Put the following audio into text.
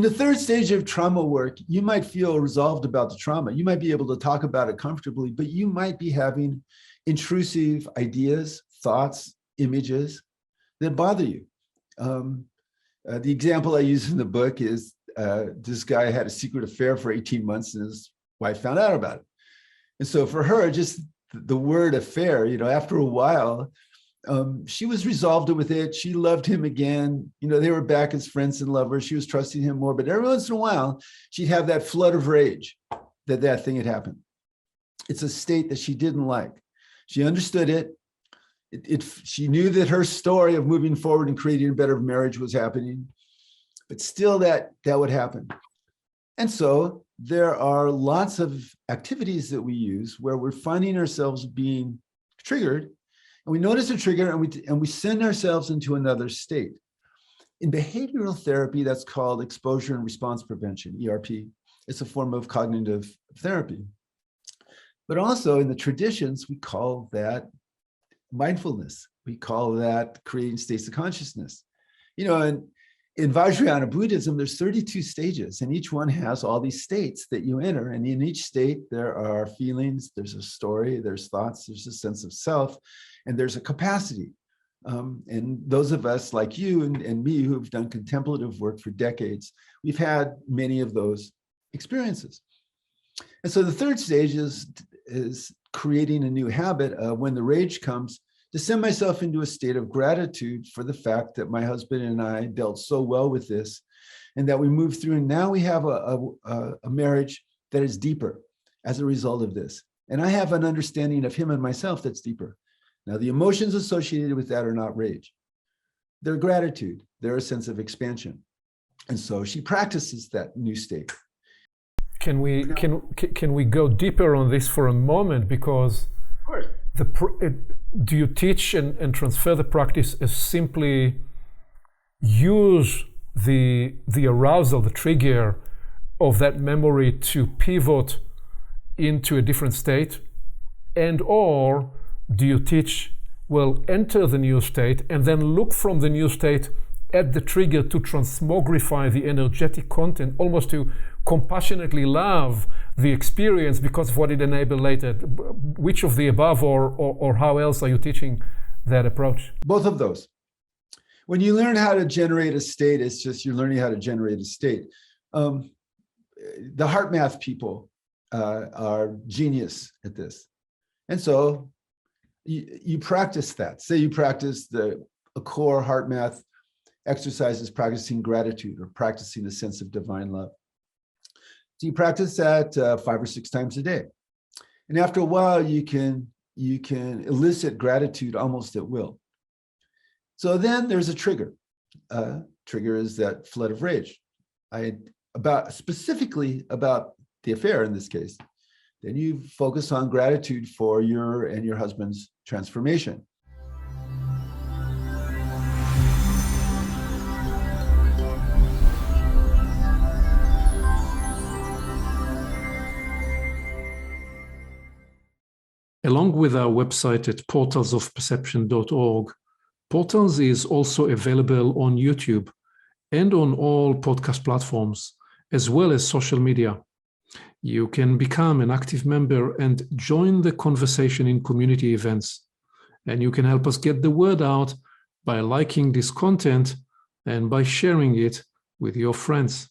In the third stage of trauma work, you might feel resolved about the trauma. You might be able to talk about it comfortably, but you might be having intrusive ideas, thoughts, images that bother you. The example I use in the book is this guy had a secret affair for 18 months and his wife found out about it. And so for her, just the word affair, after a while, she was resolved with it. She loved him again. They were back as friends and lovers. She was trusting him more, but every once in a while, she'd have that flood of rage that thing had happened. It's a state that she didn't like. She understood it. She knew that her story of moving forward and creating a better marriage was happening, but still that would happen. And so there are lots of activities that we use where we're finding ourselves being triggered, and we notice a trigger and we send ourselves into another state. In behavioral therapy, that's called exposure and response prevention, ERP. It's a form of cognitive therapy. But also in the traditions, we call that mindfulness. We call that creating states of consciousness. And in Vajrayana Buddhism, there's 32 stages, and each one has all these states that you enter. And in each state, there are feelings, there's a story, there's thoughts, there's a sense of self, and there's a capacity. And those of us like you and me who've done contemplative work for decades, we've had many of those experiences. And so the third stage is creating a new habit of when the rage comes, to send myself into a state of gratitude for the fact that my husband and I dealt so well with this, and that we moved through, and now we have a marriage that is deeper as a result of this. And I have an understanding of him and myself that's deeper. Now, the emotions associated with that are not rage. They're gratitude. They're a sense of expansion. And so she practices that new state. Can we go deeper on this for a moment? Because of course. Do you teach and transfer the practice as simply use the arousal, the trigger of that memory to pivot into a different state? And or do you teach, enter the new state and then look from the new state at the trigger to transmogrify the energetic content, almost to compassionately love the experience because of what it enabled later? Which of the above, or how else are you teaching that approach? Both of those. When you learn how to generate a state, it's just you're learning how to generate a state. The HeartMath people are genius at this. And so you practice that. Say you practice a core HeartMath exercises, practicing gratitude or practicing a sense of divine love. So you practice that 5 or 6 times a day. And after a while, you can elicit gratitude almost at will. So then there's a trigger. Trigger is that flood of rage. Specifically about the affair in this case. Then you focus on gratitude for your and your husband's transformation. Along with our website at portalsofperception.org, Portals is also available on YouTube and on all podcast platforms, as well as social media. You can become an active member and join the conversation in community events. And you can help us get the word out by liking this content and by sharing it with your friends.